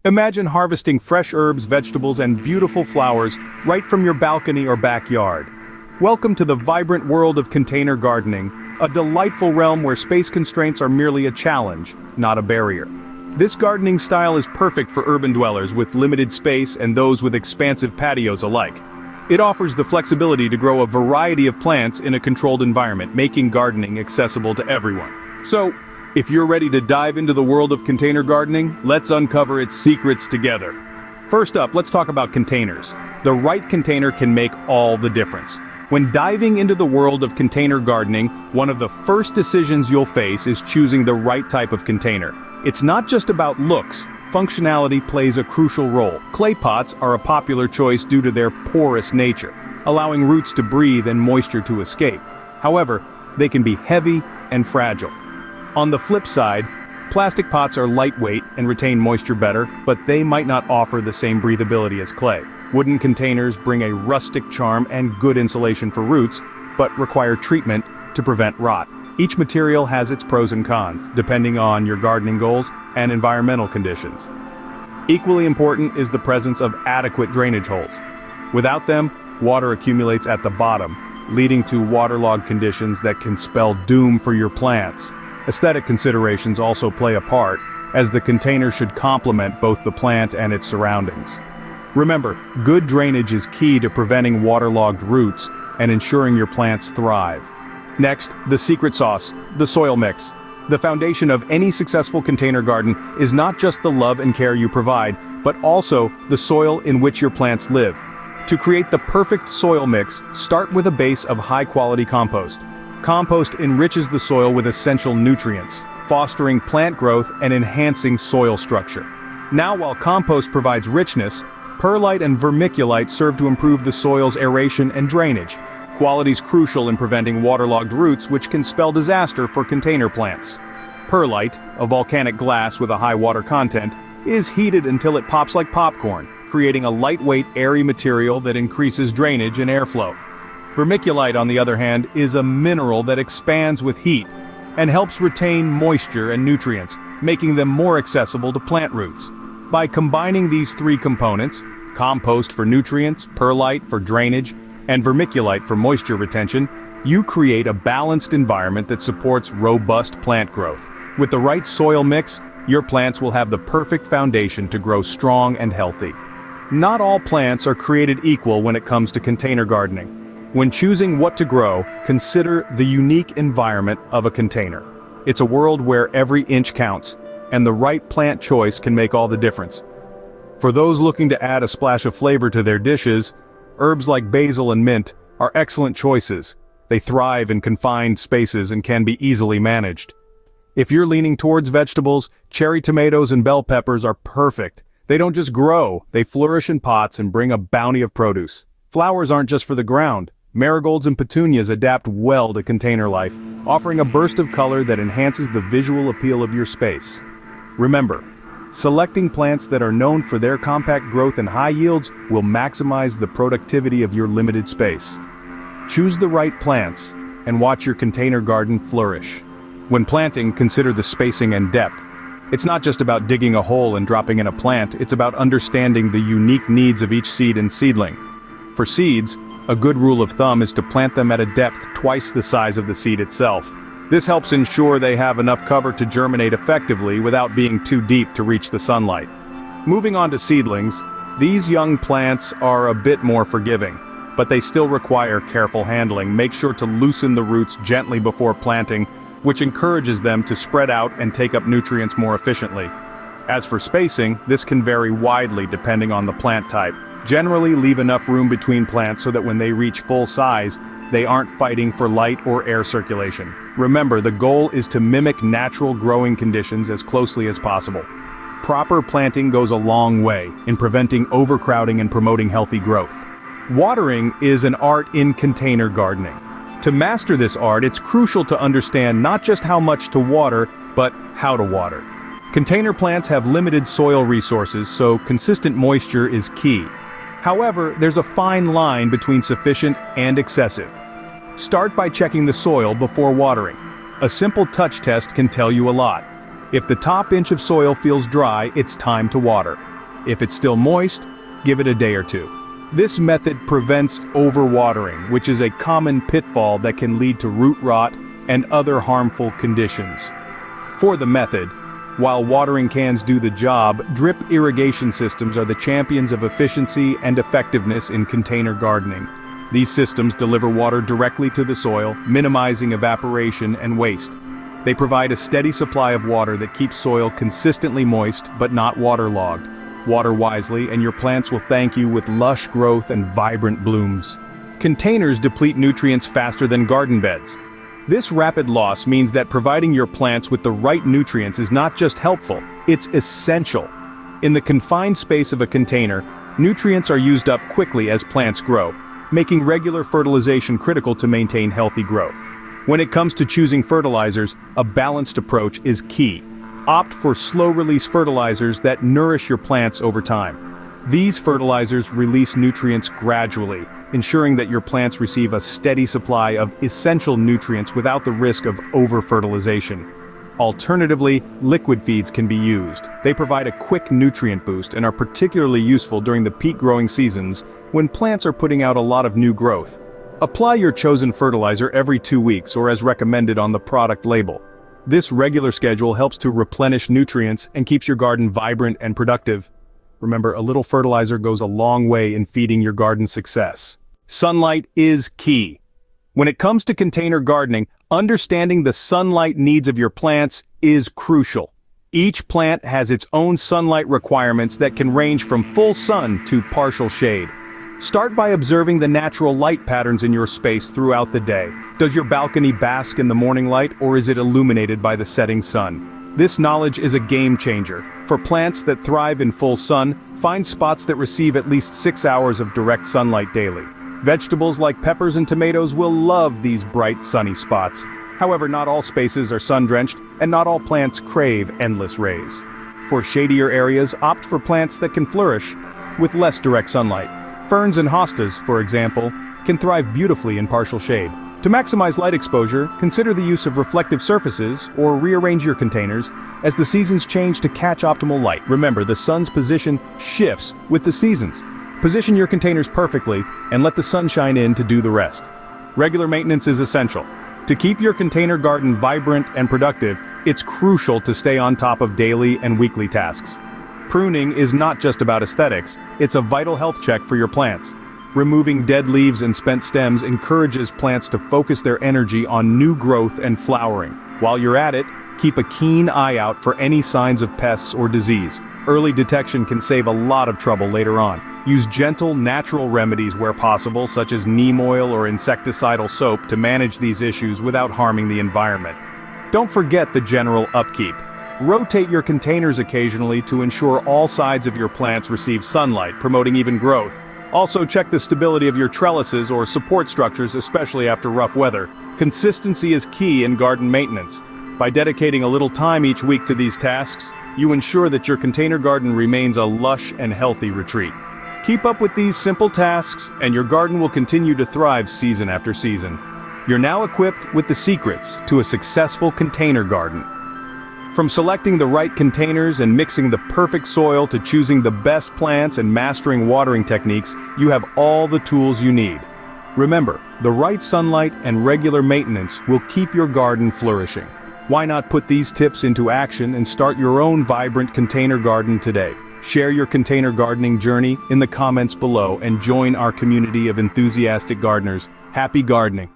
Imagine harvesting fresh herbs, vegetables, and beautiful flowers right from your balcony or backyard. Welcome to the vibrant world of container gardening, a delightful realm where space constraints are merely a challenge, not a barrier. This gardening style is perfect for urban dwellers with limited space and those with expansive patios alike. It offers the flexibility to grow a variety of plants in a controlled environment, making gardening accessible to everyone. So, if you're ready to dive into the world of container gardening, let's uncover its secrets together. First up, let's talk about containers. The right container can make all the difference. When diving into the world of container gardening, one of the first decisions you'll face is choosing the right type of container. It's not just about looks. Functionality plays a crucial role. Clay pots are a popular choice due to their porous nature, allowing roots to breathe and moisture to escape. However, they can be heavy and fragile. On the flip side, plastic pots are lightweight and retain moisture better, but they might not offer the same breathability as clay. Wooden containers bring a rustic charm and good insulation for roots, but require treatment to prevent rot. Each material has its pros and cons, depending on your gardening goals and environmental conditions. Equally important is the presence of adequate drainage holes. Without them, water accumulates at the bottom, leading to waterlogged conditions that can spell doom for your plants. Aesthetic considerations also play a part, as the container should complement both the plant and its surroundings. Remember, good drainage is key to preventing waterlogged roots and ensuring your plants thrive. Next, the secret sauce, the soil mix. The foundation of any successful container garden is not just the love and care you provide, but also the soil in which your plants live. To create the perfect soil mix, start with a base of high-quality compost. Compost enriches the soil with essential nutrients, fostering plant growth and enhancing soil structure. Now, while compost provides richness, perlite and vermiculite serve to improve the soil's aeration and drainage, qualities crucial in preventing waterlogged roots, which can spell disaster for container plants. Perlite, a volcanic glass with a high water content, is heated until it pops like popcorn, creating a lightweight, airy material that increases drainage and airflow. Vermiculite, on the other hand, is a mineral that expands with heat and helps retain moisture and nutrients, making them more accessible to plant roots. By combining these three components, compost for nutrients, perlite for drainage, and vermiculite for moisture retention, you create a balanced environment that supports robust plant growth. With the right soil mix, your plants will have the perfect foundation to grow strong and healthy. Not all plants are created equal when it comes to container gardening. When choosing what to grow, consider the unique environment of a container. It's a world where every inch counts, and the right plant choice can make all the difference. For those looking to add a splash of flavor to their dishes, herbs like basil and mint are excellent choices. They thrive in confined spaces and can be easily managed. If you're leaning towards vegetables, cherry tomatoes and bell peppers are perfect. They don't just grow, they flourish in pots and bring a bounty of produce. Flowers aren't just for the ground. Marigolds and petunias adapt well to container life, offering a burst of color that enhances the visual appeal of your space. Remember, selecting plants that are known for their compact growth and high yields will maximize the productivity of your limited space. Choose the right plants and watch your container garden flourish. When planting, consider the spacing and depth. It's not just about digging a hole and dropping in a plant, it's about understanding the unique needs of each seed and seedling. For seeds, a good rule of thumb is to plant them at a depth twice the size of the seed itself. This helps ensure they have enough cover to germinate effectively without being too deep to reach the sunlight. Moving on to seedlings, these young plants are a bit more forgiving, but they still require careful handling. Make sure to loosen the roots gently before planting, which encourages them to spread out and take up nutrients more efficiently. As for spacing, this can vary widely depending on the plant type. Generally, leave enough room between plants so that when they reach full size, they aren't fighting for light or air circulation. Remember, the goal is to mimic natural growing conditions as closely as possible. Proper planting goes a long way in preventing overcrowding and promoting healthy growth. Watering is an art in container gardening. To master this art, it's crucial to understand not just how much to water, but how to water. Container plants have limited soil resources, so consistent moisture is key. However, there's a fine line between sufficient and excessive. Start by checking the soil before watering. A simple touch test can tell you a lot. If the top inch of soil feels dry, it's time to water. If it's still moist, give it a day or two. This method prevents overwatering, which is a common pitfall that can lead to root rot and other harmful conditions. For the method, while watering cans do the job, drip irrigation systems are the champions of efficiency and effectiveness in container gardening. These systems deliver water directly to the soil, minimizing evaporation and waste. They provide a steady supply of water that keeps soil consistently moist but not waterlogged. Water wisely and your plants will thank you with lush growth and vibrant blooms. Containers deplete nutrients faster than garden beds. This rapid loss means that providing your plants with the right nutrients is not just helpful, it's essential. In the confined space of a container, nutrients are used up quickly as plants grow, making regular fertilization critical to maintain healthy growth. When it comes to choosing fertilizers, a balanced approach is key. Opt for slow-release fertilizers that nourish your plants over time. These fertilizers release nutrients gradually, ensuring that your plants receive a steady supply of essential nutrients without the risk of over-fertilization. Alternatively, liquid feeds can be used. They provide a quick nutrient boost and are particularly useful during the peak growing seasons when plants are putting out a lot of new growth. Apply your chosen fertilizer every 2 weeks or as recommended on the product label. This regular schedule helps to replenish nutrients and keeps your garden vibrant and productive. Remember, a little fertilizer goes a long way in feeding your garden's success. Sunlight is key. When it comes to container gardening, understanding the sunlight needs of your plants is crucial. Each plant has its own sunlight requirements that can range from full sun to partial shade. Start by observing the natural light patterns in your space throughout the day. Does your balcony bask in the morning light or is it illuminated by the setting sun? This knowledge is a game changer. For plants that thrive in full sun, find spots that receive at least 6 hours of direct sunlight daily. Vegetables like peppers and tomatoes will love these bright sunny spots. However, not all spaces are sun-drenched, and not all plants crave endless rays. For shadier areas, opt for plants that can flourish with less direct sunlight. Ferns and hostas, for example, can thrive beautifully in partial shade. To maximize light exposure, consider the use of reflective surfaces or rearrange your containers as the seasons change to catch optimal light. Remember, the sun's position shifts with the seasons. Position your containers perfectly and let the sun shine in to do the rest. Regular maintenance is essential. To keep your container garden vibrant and productive, it's crucial to stay on top of daily and weekly tasks. Pruning is not just about aesthetics, it's a vital health check for your plants. Removing dead leaves and spent stems encourages plants to focus their energy on new growth and flowering. While you're at it, keep a keen eye out for any signs of pests or disease. Early detection can save a lot of trouble later on. Use gentle, natural remedies where possible, such as neem oil or insecticidal soap, to manage these issues without harming the environment. Don't forget the general upkeep. Rotate your containers occasionally to ensure all sides of your plants receive sunlight, promoting even growth. Also, check the stability of your trellises or support structures, especially after rough weather. Consistency is key in garden maintenance. By dedicating a little time each week to these tasks, you ensure that your container garden remains a lush and healthy retreat. Keep up with these simple tasks, and your garden will continue to thrive season after season. You're now equipped with the secrets to a successful container garden. From selecting the right containers and mixing the perfect soil to choosing the best plants and mastering watering techniques, you have all the tools you need. Remember, the right sunlight and regular maintenance will keep your garden flourishing. Why not put these tips into action and start your own vibrant container garden today? Share your container gardening journey in the comments below and join our community of enthusiastic gardeners. Happy gardening!